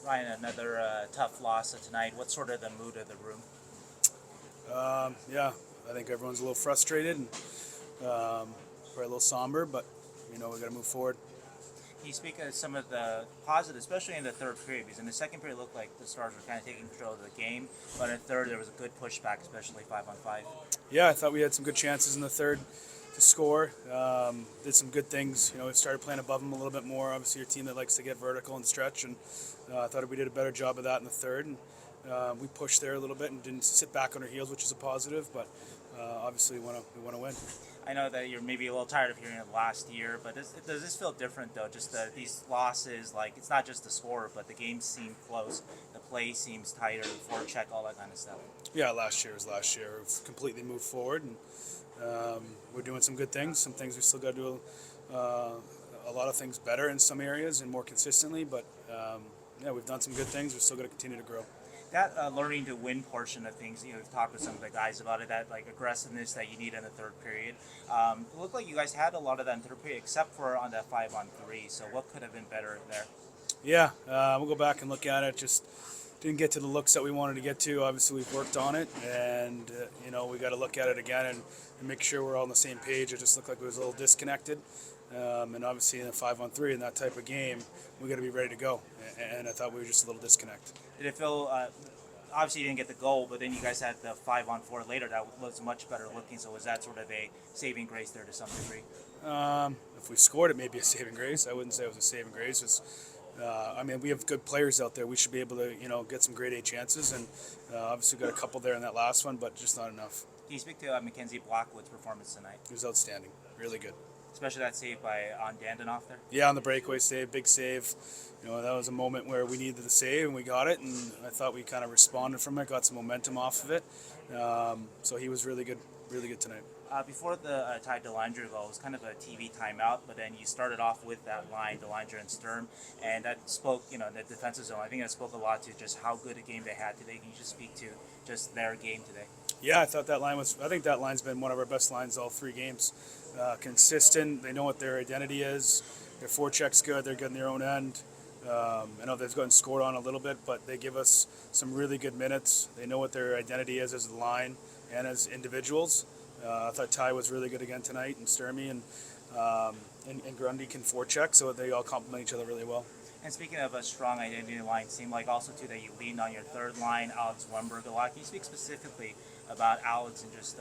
Ryan, another tough loss tonight. What's sort of the mood of the room? Yeah, I think everyone's a little frustrated and probably a little somber, but we got to move forward. Can you speak of some of the positives, especially in the third period? Because in the second period, it looked like the Stars were kind of taking control of the game, but in the third, there was a good pushback, especially 5-on-5. Yeah, I thought we had some good chances in the third to score. Did some good things. We started playing above them a little bit more. Obviously, your team that likes to get vertical and stretch, and I thought we did a better job of that in the third. And we pushed there a little bit and didn't sit back on our heels, which is a positive. But obviously, we want to win. I know that you're maybe a little tired of hearing it last year, but does this feel different though? Just these losses, like it's not just the score, but the games seem close, the play seems tighter, the forecheck, all that kind of stuff. Yeah, last year was last year. We've completely moved forward, and we're doing some good things. Some things we still got to do a lot of things better in some areas and more consistently. But yeah, we've done some good things. We're still going to continue to grow. That learning to win portion of things, we've talked with some of the guys about it, that like aggressiveness that you need in the third period. It looked like you guys had a lot of that in the third period, except for on that 5-on-3. So what could have been better there? Yeah, we'll go back and look at it. Just didn't get to the looks that we wanted to get to. Obviously, we've worked on it, and we got to look at it again and make sure we're all on the same page. It just looked like it was a little disconnected. And obviously, in a 5-on-3 in that type of game, we got to be ready to go. And I thought we were just a little disconnect. Did it feel? Obviously, you didn't get the goal, but then you guys had the 5-on-4 later that was much better looking. So was that sort of a saving grace there to some degree? If we scored, it may be a saving grace. I wouldn't say it was a saving grace. We have good players out there. We should be able to, get some grade A chances, and obviously got a couple there in that last one, but just not enough. Can you speak to Mackenzie Blackwood's performance tonight? It was outstanding, really good. Especially that save on Dandanoff there? Yeah, on the breakaway save, big save. That was a moment where we needed the save, and we got it, and I thought we kind of responded from it, got some momentum off of it. So he was really good tonight. Before the Ty Dellandrea goal, it was kind of a TV timeout, but then you started off with that line, Dellandrea and Sturm, and that spoke, in the defensive zone. I think that spoke a lot to just how good a game they had today. Can you just speak to just their game today? Yeah, I think that line's been one of our best lines all three games. Consistent. They know what their identity is. Their forecheck's good. They're good in their own end. I know they've gotten scored on a little bit, but they give us some really good minutes. They know what their identity is as a line and as individuals. I thought Ty was really good again tonight, and Sturmy and Grundy can forecheck, so they all complement each other really well. And speaking of a strong identity line, it seemed like also too that you leaned on your third line, Alex Wemberg, a lot. Can you speak specifically about Alex and just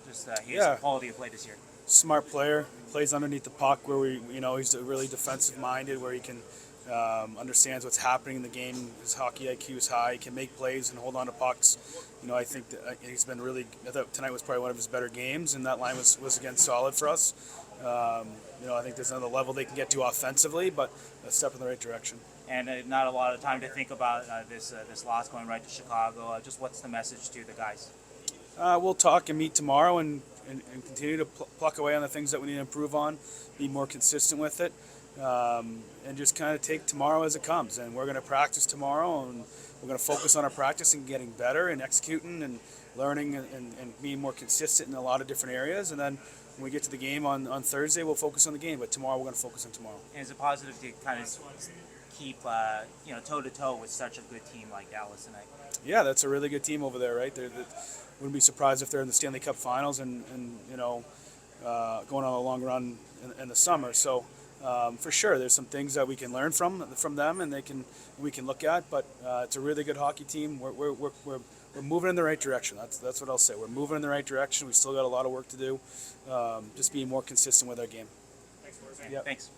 his quality of play this year? Smart player, plays underneath the puck where he's really defensive minded, where he can understands what's happening in the game. His hockey IQ is high. He can make plays and hold on to pucks. I think that he's been really. I thought tonight was probably one of his better games, and that line was again solid for us. I think there's another level they can get to offensively, but a step in the right direction. And not a lot of time to think about this loss going right to Chicago. Just what's the message to the guys? We'll talk and meet tomorrow and continue to pluck away on the things that we need to improve on, be more consistent with it, and just kind of take tomorrow as it comes. And we're going to practice tomorrow, and we're going to focus on our practice and getting better and executing and learning and being more consistent in a lot of different areas. And then when we get to the game on Thursday, we'll focus on the game. But tomorrow, we're going to focus on tomorrow. And is it positive to kind of keep toe-to-toe with such a good team like Dallas tonight? Yeah, that's a really good team over there, right? Wouldn't be surprised if they're in the Stanley Cup Finals and going on a long run in the summer. So for sure, there's some things that we can learn from them, and we can look at. But it's a really good hockey team. We're moving in the right direction. That's what I'll say. We're moving in the right direction. We still got a lot of work to do. Just being more consistent with our game. Thanks. Yep. Thanks.